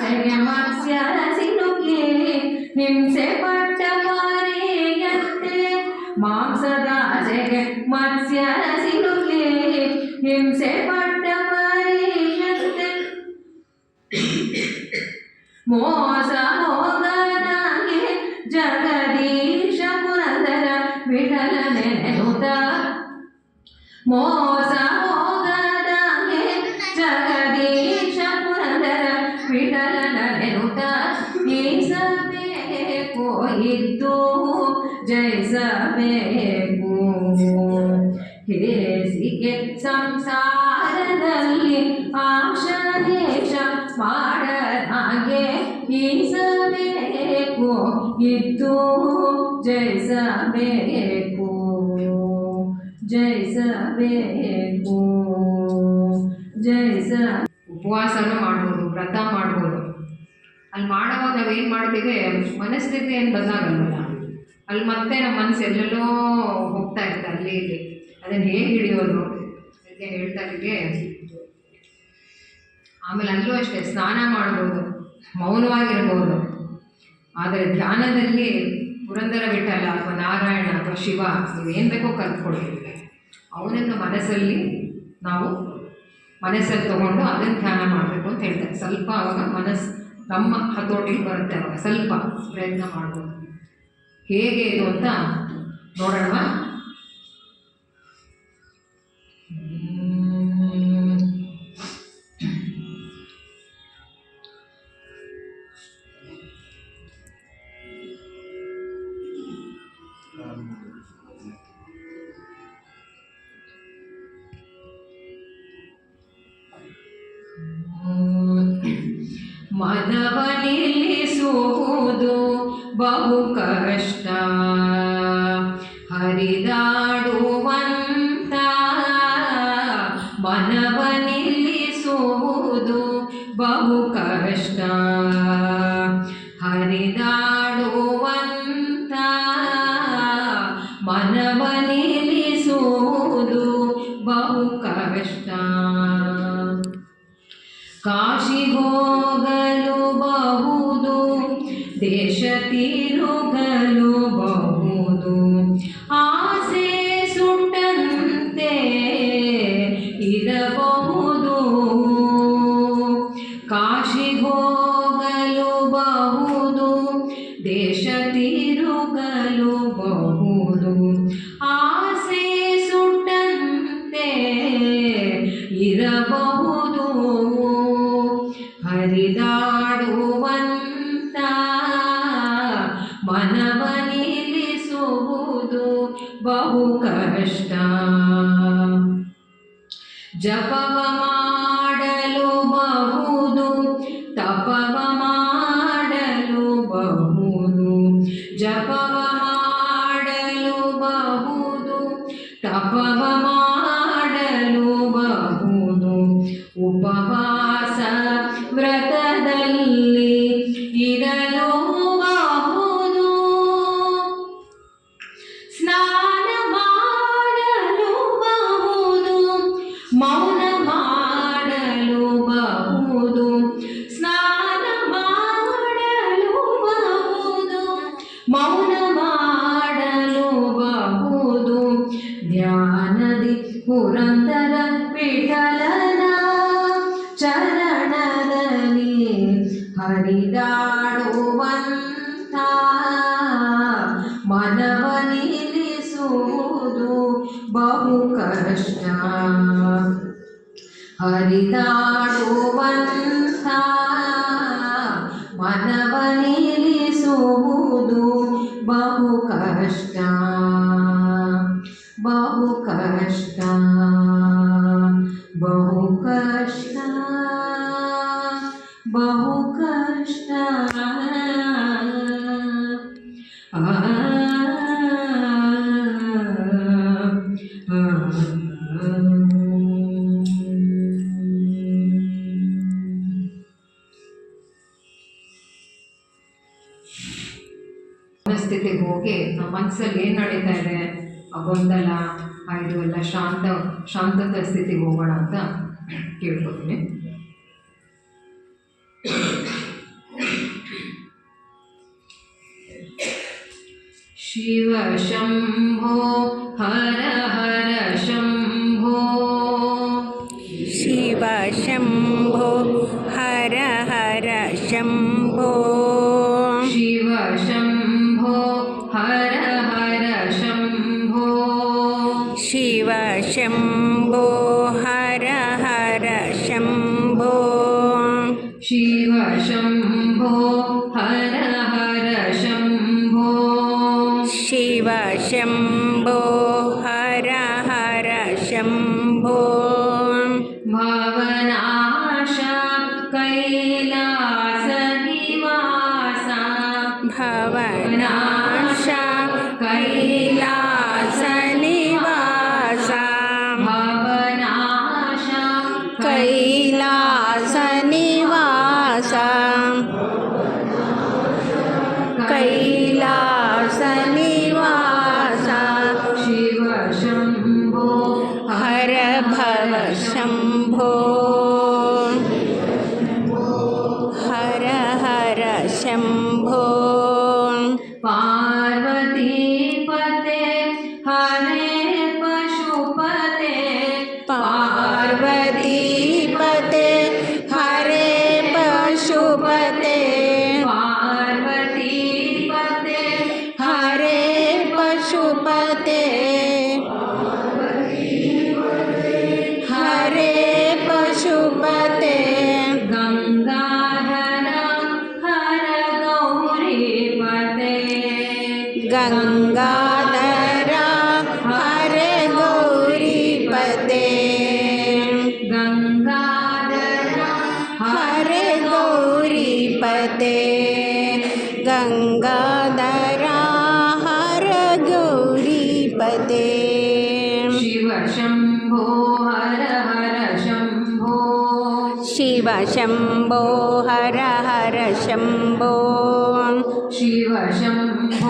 ಆಸೆಗೆ ಮತ್ಸ್ಯ ಸಿಲುಕಿ ಹಿಂಸೆ ಪಟ್ಟ ಮಾರಿಯಂತೆ ಮಾಂಸದ ಆಸೆಗೆ ಮತ್ಸ್ಯ ಸಿಲುಕಿ ಹಿಂಸೆ ಪಟ್ಟ ಮಾರಿಯಂತೆ ಮೋಸ ಹೋಗದಾಗೆ ಜಗದೀಶ ಪುರಂದರ ವಿಠಲ ನೆನೆಯುತ್ತ ಮೋಸ ಹೋಗದಾಗೆ ಜಗದೀಶ ಪುರಂದರ ವಿಠಲ ನೆನೆಯುತ್ತ ಈಸಬೇಕು ಇದ್ದು ಜಯಿಸಬೇಕು ಹೇಸಿಗೆ ಸಂಸಾರದಲ್ಲಿ ಆಶಾದೇಶ ಮಾಡದಾಗೆ ಈಸಬೇಕು ಇದ್ದು ಜಯಿಸಬೇಕು ಜಯಿಸಬೇಕು ಜಯಿಸ ಉಪವಾಸನೂ ಮಾಡ್ಬೋದು, ವ್ರತ ಮಾಡ್ಬೋದು. ಅಲ್ಲಿ ಮಾಡುವಾಗ ನಾವೇನು ಮಾಡ್ತೀವಿ, ಮನಸ್ಥಿತಿ ಏನು ಬದಲಾಗಲ್ವಲ್ಲ, ಅಲ್ಲಿ ಮತ್ತೆ ನಮ್ಮ ಮನಸ್ಸು ಎಲ್ಲೆಲ್ಲೋ ಹೋಗ್ತಾ ಇರುತ್ತೆ ಅಲ್ಲಿ ಇಲ್ಲಿ. ಅದನ್ನು ಹೇಗೆ ಹಿಡಿಯೋದು ಅದಕ್ಕೆ ಹೇಳ್ತಾ ಇದ್ದೀವಿ. ಆಮೇಲೆ ಅಲ್ಲೂ ಅಷ್ಟೇ ಸ್ನಾನ ಮಾಡ್ಬೋದು, ಮೌನವಾಗಿರ್ಬೋದು. ಆದರೆ ಧ್ಯಾನದಲ್ಲಿ ಪುರಂದರ ವಿಠಲ ಅಥವಾ ನಾರಾಯಣ ಅಥವಾ ಶಿವ ನೀವೇನು ಬೇಕೋ ಕಲ್ತ್ಕೊಡ್ತೀವಿ. ಅವನನ್ನು ಮನಸ್ಸಲ್ಲಿ ತೊಗೊಂಡು ಅದನ್ನು ಧ್ಯಾನ ಮಾಡಬೇಕು ಅಂತ ಹೇಳ್ತಾರೆ. ಸ್ವಲ್ಪ ಅವಾಗ ಮನಸ್ಸು ನಮ್ಮ ಹತೋಟಿಗೆ ಬರುತ್ತೆ. ಅವಾಗ ಸ್ವಲ್ಪ ಪ್ರಯತ್ನ ಮಾಡ್ಬೋದು. ಹೇಗೆ ಇದು ಅಂತ ನೋಡೋಣ. ಮನವ ನಿಲ್ಲಿಸುವುದು ಬಹು ಕಷ್ಟ, ಹರಿದಾಡುವಂತ ಮನವ ನಿಲ್ಲಿಸುವುದು ಬಹು ಕಷ್ಟ, ಹರಿದಾಡುವಂತ ಮನವ ನಿಲ್ಲಿಸುವುದು ಬಹು ಕಷ್ಟ. ಕಾಶಿ ಹೋಗಲು ಬಹುದು, ದೇಶ ತಿರುಗಲು ಬಹುದು, ಆಸೆ ಸುಟ್ಟಂತೆ ಇರಬಹುದು. ಕಾಶಿ ಹೋಗಲು ಬಹುದು, ದೇಶ ತಿರುಗಲು ಬಹುದು, ಆಸೆ ಸುಟ್ಟಂತೆ ಇರಬಹುದು. ಹರಿದಾಡುವಂತ ಮನವ ನಿಲ್ಲಿಸುವುದು ಬಹು ಕಷ್ಟ. ಜಪವ ಮಾಡಲು ಬಹುದು, ತಪವ ಮಾಡಲು ಬಹುದು, ಜಪವ ಮಾಡಲು ಬಹುದು, ತಪವ ಮಾಡಲು ಬಹುದು, ಉಪವಾಸ ವ್ರತದಲ್ಲಿ ಇರಲು ಬಹುದು, ಸ್ನಾನ ಮಾಡಲು ಬಹುದು, ಮೌನ ಮಾಡಲು ಬಹುದು, ಸ್ನಾನ ಮಾಡಲು ಬಹುದು, ಮೌನ ಮಾಡಲು ಬಹುದು. ಧ್ಯಾನದಿ ಪುರಂದರ ವಿಠಲನ ಚರಣದಲ್ಲಿ ಹರಿದಾಡುವಂತ ಮನವ ನಿಲ್ಲಿಸುವುದು ಬಹು ಕಷ್ಟ, ಹರಿದಾಡುವಂತ ಮನವ ನಿಲ್ಲಿಸುವುದು ಬಹು ಕಷ್ಟ, ಬಹು ಕಷ್ಟ, ಬಹು ಕಷ್ಟ, ಬಹು ಕಷ್ಟ. ಸ್ಥಿತಿಗೆ ಹೋಗಿ ನಮ್ಮ ಮನಸ್ಸಲ್ಲಿ ಏನು ನಡೀತಾ ಇದೆ, ಆ ಗೊಂದಲ ಇದು ಎಲ್ಲ ಶಾಂತತೆ ಸ್ಥಿತಿಗೆ ಹೋಗೋಣ ಅಂತ ಕೇಳ್ಕೊತೀನಿ. ಶಿವ ಶಂಭೋ ಹರ ಹರ ಶಂಭೋ ಶಿವ ಶಂಭೋ ಹರ ಹರ ಶಂಭೋ ಶಿವ ಶಂಭೋ ಹರ ಹರ ಶಂಭೋ ಶಿವ ಶಂಭೋ ಹರ ಹರ ಶಂಭೋ ಶಿವ ಶಂಭೋ ಹರ ಹರ ಶಂಭೋ ಶಿವ ಶಂಭೋ ಹರ ಹರ ಶಂಭೋ ಭವನಾಶ ಕೈಲಾಸ ನಿವಾಸ ಭವನಾಶ ಕೈಲಾಸ ನಿವಾಸ ಭವನಾಶ ಕೈಲಾಸ ನಿವಾಸ ಕೈಲಾಸ ನಿವಾಸ ಶಿವ ಶಂಭೋ ಹರ ಭವ ಶಂಭೋ ಹರ ಹರ ಶಂಭೋ ಪಾರ್ವತಿ ಪತೆ ಹರೇ ಪಶುಪತೆ ಪಾರ್ವತಿ ಪತೆ ಹರೇ ಪಶುಪತೆ ಪಾರ್ವತಿ ಪತೆ ಹರೇ ಪಶುಪತೆ ಹರೇ ಪಶುಪತೆ ಗಂಗಾಧರ ಹರ ಗೌರಿ ಪತೆ ಗಂಗಾಧರ ಹರೇ ಗೌರಿ ಪತೆ ಗಂಗಾಧರ ಹರೇ ಗೌರಿ ಪತೆ ಗಂಗಾಧರ ಹರ ಗೌರಿ ಪತೆ ಶಿವ ಶಂಭೋ ಹರ ಹರ ಶಂಭೋ ಶಿವ ಶಂಭೋ ಹರ ಹರ ಶಂಭೋ ಶಿವ ಶಂಭೋ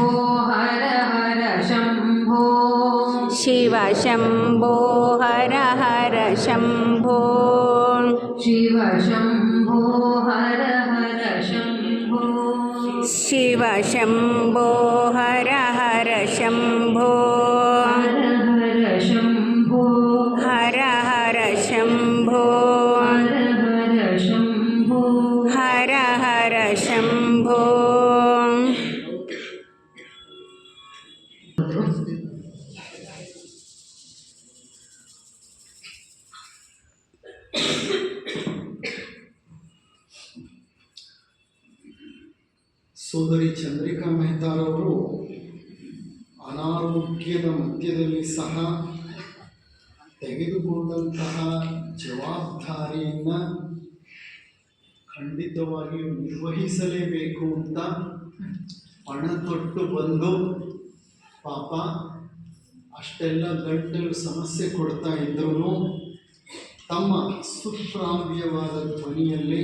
ಹರ ಹರ ಶಂಭೋ ಶಿವ ಶಂಭೋ ಹರ ಹರ ಶಂಭೋ ಶಿವ ಶಂಭೋ ಹರ ಹರ ಶಂಭೋ ಶಿವ ಶಂಭೋ ಹರ ಹರ ಶಂಭೋ ಹರ ಹರ ಶಂಭೋ ಹರ ಹರ ಶಂಭೋ ಹರ ಹರ ಶಂಭೋ ಹರ ಹರ ಶಂಭೋ ಸೋದರಿ ಚಂದ್ರಿಕಾ ಮೆಹ್ತಾರವರು ಅನಾರೋಗ್ಯದ ಮಧ್ಯದಲ್ಲಿ ಸಹ ತೆಗೆದುಕೊಂಡಂತಹ ಜವಾಬ್ದಾರಿಯನ್ನು ಖಂಡಿತವಾಗಿಯೂ ನಿರ್ವಹಿಸಲೇಬೇಕು ಅಂತ ಪಣ ತೊಟ್ಟು ಬಂದು ಪಾಪ ಅಷ್ಟೆಲ್ಲ ಗಂಟಲು ಸಮಸ್ಯೆ ಕೊಡ್ತಾ ಇದ್ರೂ ತಮ್ಮ ಸುಶ್ರಾವ್ಯವಾದ ಧ್ವನಿಯಲ್ಲಿ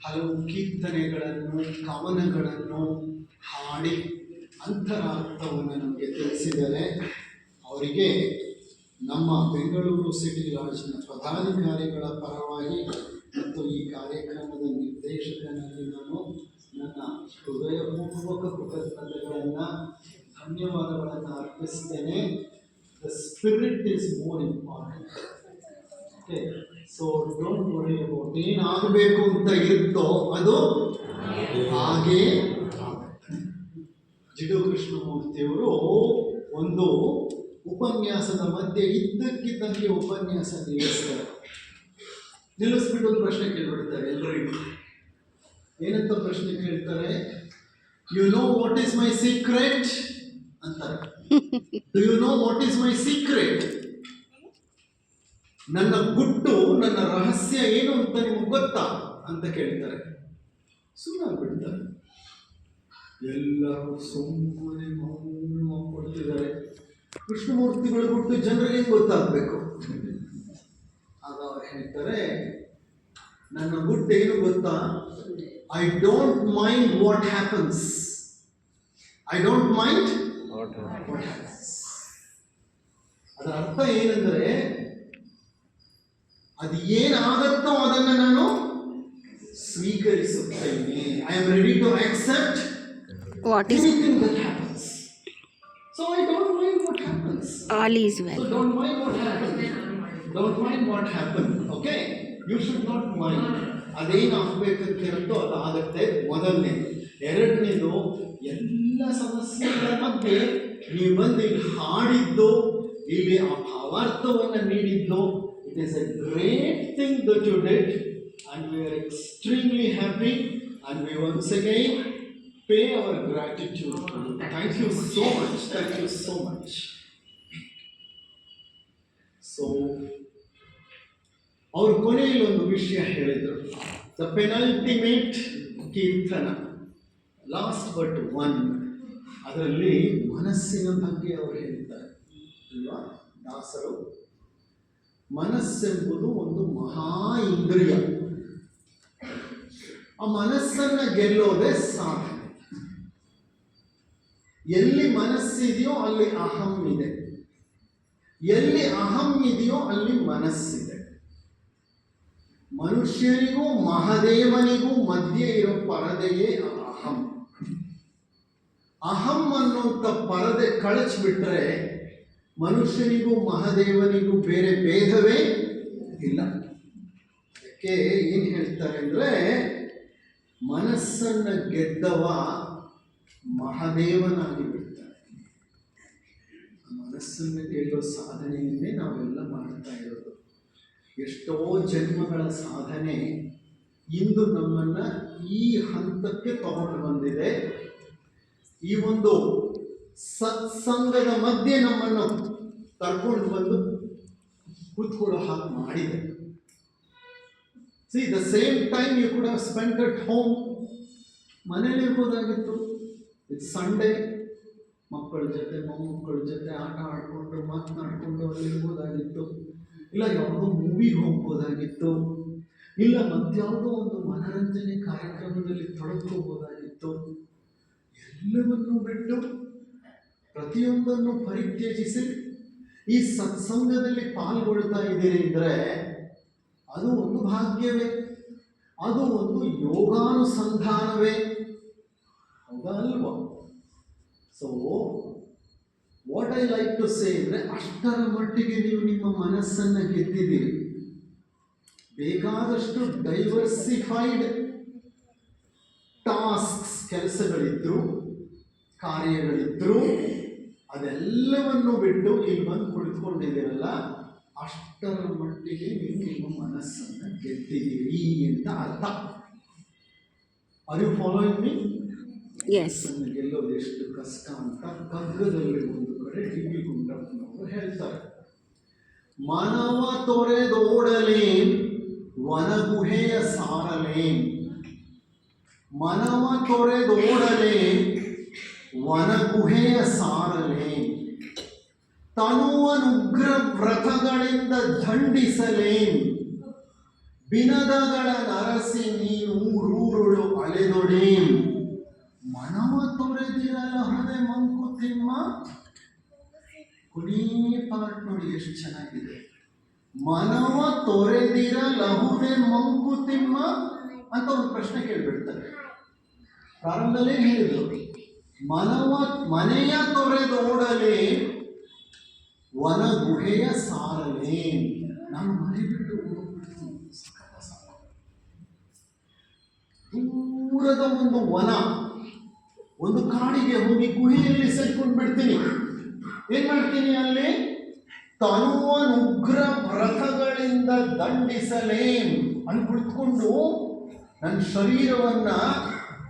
ಹಲವು ಕೀರ್ತನೆಗಳನ್ನು ಕವನಗಳನ್ನು ಹಾಡಿ ಅಂತರಾರ್ಥವನ್ನು ನಮಗೆ ತಿಳಿಸಿದರೆ ಅವರಿಗೆ ನಮ್ಮ ಬೆಂಗಳೂರು ಸಿಟಿ ಲಾಡ್ಜ್ನ ಪದಾಧಿಕಾರಿಗಳ ಪರವಾಗಿ ಮತ್ತು ಈ ಕಾರ್ಯಕ್ರಮದ ನಿರ್ದೇಶಕನಲ್ಲಿ ನಾನು ನನ್ನ ಹೃದಯಪೂರ್ವಕ ಕೃತಜ್ಞತೆಗಳನ್ನು ಧನ್ಯವಾದಗಳನ್ನು ಅರ್ಪಿಸ್ತೇನೆ. The spirit is more important. Okay, so don't worry about ಏನಾಗಬೇಕು ಅಂತ ಇರುತ್ತೋ ಅದು ಹಾಗೇ ಆಗುತ್ತೆ. ಜಿಡು ಕೃಷ್ಣಮೂರ್ತಿಯವರು ಒಂದು ಉಪನ್ಯಾಸದ ಮಧ್ಯೆ ಇದ್ದಕ್ಕಿದ್ದಂಗೆ ಉಪನ್ಯಾಸ ನಿಲ್ಲಿಸ್ತಾರೆ. ನಿಲ್ಲಿಸ್ಬಿಟ್ಟು ಒಂದು ಪ್ರಶ್ನೆ ಕೇಳ್ಬಿಡ್ತಾರೆ ಎಲ್ಲರಿಗೂ. ಏನಂತ ಪ್ರಶ್ನೆ ಕೇಳ್ತಾರೆ? You know what is my secret ಅಂತಾರೆ. Do you know what is my secret? ನನ್ನ ಗುಟ್ಟು, ನನ್ನ ರಹಸ್ಯ ಏನು ಅಂತ ನಿಮ್ಗೆ ಗೊತ್ತಾ ಅಂತ ಕೇಳ್ತಾರೆ. ಸುಮ್ಮನೆ ಬಿಡ್ತಾರೆ. ಎಲ್ಲರೂ ಸುಮ್ಮನೆ ಮೌನ ಕೊಡ್ತಿದ್ದಾರೆ. ಕೃಷ್ಣಮೂರ್ತಿಗಳ ಗುಟ್ಟು ಜನರಿಗೆ ಗೊತ್ತಾಗಬೇಕು. ಆಗ ಅವ್ರು ಹೇಳ್ತಾರೆ, ನನ್ನ ಗುಟ್ಟು ಏನು ಗೊತ್ತಾ? I don't mind what happens. I don't mind what happens. ಅದರ ಅರ್ಥ ಏನಂದರೆ, ಅದು ಏನಾಗತ್ತೋ ಅದನ್ನು ನಾನು ಸ್ವೀಕರಿಸುತ್ತೇನೆ. I am ready to accept what is anything that happens. So I don't mind what happens. All is So well. don't mind what happened. Don't mind what happened. Okay? You should not mind. ಅದೇನು ಆಗ್ಬೇಕಂತ ಇರುತ್ತೋ ಅದು ಆಗುತ್ತೆ. ಮೊದಲನೇದು. ಎರಡನೇದು, ಎಲ್ಲ ಸಮಸ್ಯೆಗಳ ಮಧ್ಯೆ ನೀವು ಬಂದು ಇಲ್ಲಿ ಹಾಡಿದ್ದು, ಇಲ್ಲಿ ಆ ಭಾವಾರ್ಥವನ್ನು ನೀಡಿದ್ದು, it is a great thing that you did and we are extremely happy and we once again pay our gratitude to you. Thank you so much. Thank you so much. So, ಅವರು ಕೊನೆಯಲ್ಲಿ ಒಂದು ವಿಷಯ ಹೇಳಿದರು. The penultimate Keerthana, last but one, ಅದರಲ್ಲಿ ಮನಸ್ಸಿನ ಬಗ್ಗೆ ಅವರು ಹೇಳ್ತಾರೆ ಅಲ್ವಾ ದಾಸರು. ಮನಸ್ಸೆಂಬುದು ಒಂದು ಮಹಾ ಇಂದ್ರಿಯ. ಆ ಮನಸ್ಸನ್ನು ಗೆಲ್ಲೋದೇ ಸಾಧನೆ. ಎಲ್ಲಿ ಮನಸ್ಸಿದೆಯೋ ಅಲ್ಲಿ ಅಹಂ ಇದೆ, ಎಲ್ಲಿ ಅಹಂ ಇದೆಯೋ ಅಲ್ಲಿ ಮನಸ್ಸಿದೆ. ಮನುಷ್ಯನಿಗೂ ಮಹಾದೇವನಿಗೂ ಮಧ್ಯೆ ಇರೋ ಪರದೆಯೇ ಅಹಂ. ಅಹಂ ಅನ್ನುವಂಥ ಪರದೆ ಕಳಚಿಬಿಟ್ರೆ ಮನುಷ್ಯನಿಗೂ ಮಹಾದೇವನಿಗೂ ಬೇರೆ ಭೇದವೇ ಇಲ್ಲ. ಅದಕ್ಕೆ ಏನು ಹೇಳ್ತಾರೆ ಅಂದರೆ, ಮನಸ್ಸನ್ನು ಗೆದ್ದವ ಮಹಾದೇವನಾಗಿ ಬಿಡ್ತಾನೆ. ಮನಸ್ಸನ್ನು ಗೆಲ್ಲೋ ಸಾಧನೆಯನ್ನೇ ನಾವೆಲ್ಲ ಮಾಡ್ತಾ ಇರೋದು. ಎಷ್ಟೋ ಜನ್ಮಗಳ ಸಾಧನೆ ಇಂದು ನಮ್ಮನ್ನು ಈ ಹಂತಕ್ಕೆ ತಗೊಂಡು ಬಂದಿದೆ. ಈ ಒಂದು ಸತ್ಸಂಗದ ಮಧ್ಯೆ ನಮ್ಮನ್ನು ಕರ್ಕೊಂಡು ಬಂದು ಕೂತ್ಕೊಳ್ಳೋ ಹಾಗೆ ಮಾಡಿದೆ. See, the same time you could have spent at home. ಮನೇಲಿ ಇರ್ಬೋದಾಗಿತ್ತು. ಇಟ್ಸ್ ಸಂಡೇ, ಮಕ್ಕಳ ಜೊತೆ ಮೊಮ್ಮಕ್ಕಳ ಜೊತೆ ಆಟ ಆಡಿಕೊಂಡು ಮಾತನಾಡಿಕೊಂಡು ಅಲ್ಲಿ ಇರ್ಬೋದಾಗಿತ್ತು. ಇಲ್ಲ ಯಾವುದೋ ಮೂವಿಗೆ ಹೋಗ್ಬೋದಾಗಿತ್ತು. ಇಲ್ಲ ಮತ್ಯಾವುದೋ ಒಂದು ಮನರಂಜನೆ ಕಾರ್ಯಕ್ರಮದಲ್ಲಿ ತೊಡಗ್ಕೋಬೋದಾಗಿತ್ತು. ಎಲ್ಲವನ್ನೂ ಬಿಟ್ಟು ಪ್ರತಿಯೊಂದನ್ನು ಪರಿತ್ಯಜಿಸಿ ಈ ಸತ್ಸಂಗದಲ್ಲಿ ಪಾಲ್ಗೊಳ್ತಾ ಇದ್ದೀರಿ ಅಂದರೆ ಅದು ಒಂದು ಭಾಗ್ಯವೇ, ಅದು ಒಂದು ಯೋಗಾನುಸಂಧಾನವೇ, ಹೌದಾ ಅಲ್ವಾ? So what I like to say ಅಂದರೆ, ಅಷ್ಟರ ಮಟ್ಟಿಗೆ ನೀವು ನಿಮ್ಮ ಮನಸ್ಸನ್ನು ಗೆದ್ದಿದ್ದೀರಿ. ಬೇಕಾದಷ್ಟು ಡೈವರ್ಸಿಫೈಡ್ ಟಾಸ್ಕ್ಸ್, ಕೆಲಸಗಳಿದ್ರು, ಕಾರ್ಯಗಳಿದ್ರು, ಅದೆಲ್ಲವನ್ನು ಬಿಟ್ಟು ಇಲ್ಲಿ ಬಂದು ಕುಳಿತುಕೊಂಡಿದ್ದೀರಲ್ಲ, ಅಷ್ಟರ ಮಟ್ಟಿಗೆ ನೀವು ನಿಮ್ಮ ಮನಸ್ಸನ್ನು ಗೆದ್ದಿದ್ದೀರಿ ಅಂತ ಅರ್ಥ. Are you following me? Yes. ಗೆಲ್ಲೋದು ಎಷ್ಟು ಕಷ್ಟ ಅಂತ ಕಗ್ಗದಲ್ಲಿ ಒಂದು ಕಡೆ ಡಿ ಬಿ ಗುಂಡಪ್ಪನವರು ಹೇಳ್ತಾರೆ. ಮಾನವ ತೊರೆದೋಡಲೇನ್ ವನಗುಹೆಯ ಸಾರಲೇನ್, ಮನವ ತೊರೆದೋಡಲೇನ್ ವನಗುಹೆಯ ಸಾರಲೇನ್, ತನುವನುಗ್ರ ವ್ರತಗಳಿಂದ ದಂಡಿಸಲೇನ್, ಬಿನದಗಳ ನರಸಿ ನೀನು ಊರೂರುಳು ಅಲೆದೊಡೇನ್, ಮನವ ತೊರೆದಿರಲಹದೆ ಮಂಕುತಿಮ್ಮ. ಕೊನೆಯ ಪಾರ್ಟ್ ನೋಡಿ ಎಷ್ಟು ಚೆನ್ನಾಗಿದೆ. ಮನವ ತೊರೆದಿರಲಹುದೆ ಮಂಕುತಿಮ್ಮ ಅಂತ ಒಂದು ಪ್ರಶ್ನೆ ಕೇಳಿಬಿಡ್ತಾರೆ. ಪ್ರಾರಂಭದಲ್ಲೇ ಹೇಳಿದ್ರು, ಮನೆಯ ತೊರೆದೋಡಲೇ ವನ ಗುಹೆಯ ಸಾರಲೇ. ನಾನು ಮನೆ ಬಿಟ್ಟು ಹೋಗ್ಬಿಡ್ತೀನಿ, ದೂರದ ಒಂದು ವನ, ಒಂದು ಕಾಡಿಗೆ ಹೋಗಿ ಗುಹೆಯಲ್ಲಿ ಸೇರ್ಕೊಂಡು ಬಿಡ್ತೀನಿ. ಏನ್ ಮಾಡ್ತೀನಿ ಅಲ್ಲಿ? ತನುವನುಗ್ರ ವ್ರತಗಳಿಂದ ದಂಡಿಸಲೇನ್ ಅಲ್ಲಿ ಕುಳಿತುಕೊಂಡು ನನ್ನ ಶರೀರವನ್ನ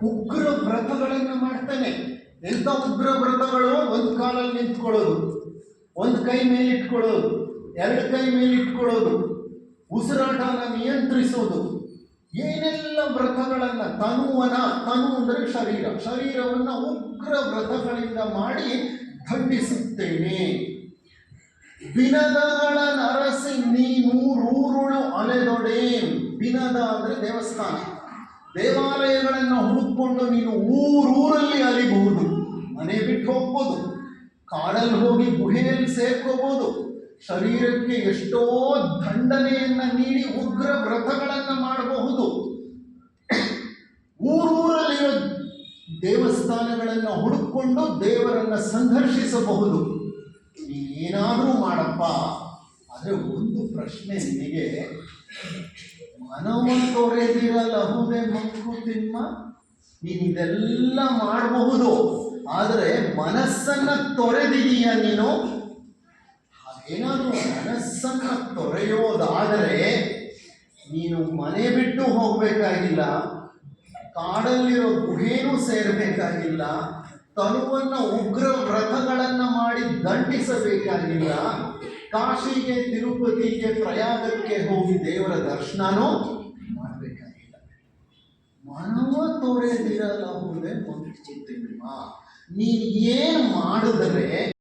ಉಗ್ರ ವ್ರತಗಳನ್ನು ಮಾಡ್ತೇನೆ. ಎಂಥ ಉಗ್ರ ವ್ರತಗಳು? ಒಂದು ಕಾಲಲ್ಲಿ ನಿಂತ್ಕೊಳ್ಳೋದು, ಒಂದು ಕೈ ಮೇಲೆ ಇಟ್ಕೊಳ್ಳೋದು, ಎರಡು ಕೈ ಮೇಲೆ ಇಟ್ಕೊಳ್ಳೋದು, ಉಸಿರಾಟನ ನಿಯಂತ್ರಿಸೋದು, ಏನೆಲ್ಲ ವ್ರತಗಳನ್ನು ತನು ಅಂದರೆ ಶರೀರವನ್ನು ಉಗ್ರ ವ್ರತಗಳಿಂದ ಮಾಡಿ ದಂಡಿಸುತ್ತೇನೆ. ಬಿನದಗಳ ನರಸಿ ನೀನೂರೂರುಳು ಅಲೆದೊಡೇನ್. ಬಿನದ ಅಂದರೆ ದೇವಸ್ಥಾನ, ದೇವಾಲಯಗಳನ್ನು ಹುಡುಕೊಂಡು ನೀನು ಊರೂರಲ್ಲಿ ಅಲಿಬಹುದು. ಮನೆ ಬಿಟ್ಟು ಹೋಗ್ಬೋದು, ಕಾಡಲ್ಲಿ ಹೋಗಿ ಗುಹೆಯಲ್ಲಿ ಸೇರ್ಕೋಬಹುದು, ಶರೀರಕ್ಕೆ ಎಷ್ಟೋ ದಂಡನೆಯನ್ನು ನೀಡಿ ಉಗ್ರ ವ್ರತಗಳನ್ನು ಮಾಡಬಹುದು. ಊರೂರಲ್ಲಿ ದೇವಸ್ಥಾನಗಳನ್ನು ಹುಡುಕೊಂಡು ದೇವರನ್ನು ಸಂದರ್ಶಿಸಬಹುದು. ನೀನೇನಾದರೂ ಮಾಡಪ್ಪ, ಆದರೆ ಒಂದು ಪ್ರಶ್ನೆ ನಿನಗೆ, ಮನವನ್ನು ತೊರೆದಿರಲಹುದೆ ಮಂಕುತಿಮ್ಮ. ನೀನು ಇದೆಲ್ಲ ಮಾಡಬಹುದು, ಆದರೆ ಮನಸ್ಸನ್ನು ತೊರೆದಿದೀಯ ನೀನು. ಹಾಗೇನಾದರೂ ಮನಸ್ಸನ್ನು ತೊರೆಯೋದಾದರೆ ನೀನು ಮನೆ ಬಿಟ್ಟು ಹೋಗಬೇಕಾಗಿಲ್ಲ, ಕಾಡಲ್ಲಿರೋ ಗುಹೆನೂ ಸೇರಬೇಕಾಗಿಲ್ಲ, ತನುವನ್ನು ಉಗ್ರ ವ್ರತಗಳನ್ನು ಮಾಡಿ ದಂಡಿಸಬೇಕಾಗಿಲ್ಲ, ಕಾಶಿಗೆ, ತಿರುಪತಿಗೆ, ಪ್ರಯಾಗಕ್ಕೆ ಹೋಗಿ ದೇವರ ದರ್ಶನನೂ ಮಾಡಬೇಕಾಗಿಲ್ಲ. ಮನವ ತೊರೆದಿರಲಹುದೆ ಮಂಕುತಿಮ್ಮ. ನೀನು ಏನು ಮಾಡಿದರೆ